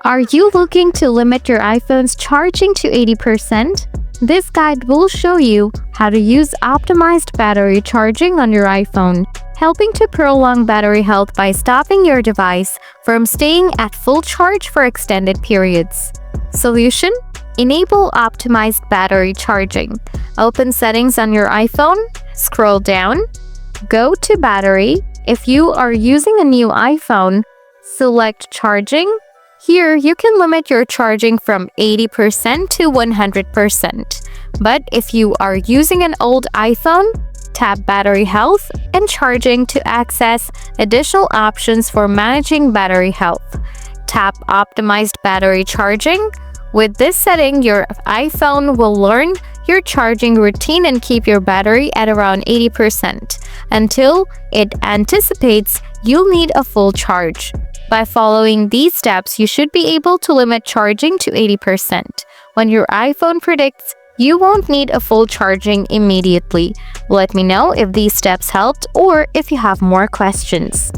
Are you looking to limit your iPhone's charging to 80%? This guide will show you how to use optimized battery charging on your iPhone, helping to prolong battery health by stopping your device from staying at full charge for extended periods. Solution: enable optimized battery charging. Open Settings on your iPhone, scroll down, go to Battery. If you are using a new iPhone, select Charging. Here, you can limit your charging from 80% to 100%. But if you are using an old iPhone, tap Battery Health and Charging to access additional options for managing battery health. Tap Optimized Battery Charging. With this setting, your iPhone will learn your charging routine and keep your battery at around 80% until it anticipates you'll need a full charge. By following these steps, you should be able to limit charging to 80%. When your iPhone predicts you won't need a full charging immediately. Let me know if these steps helped or if you have more questions.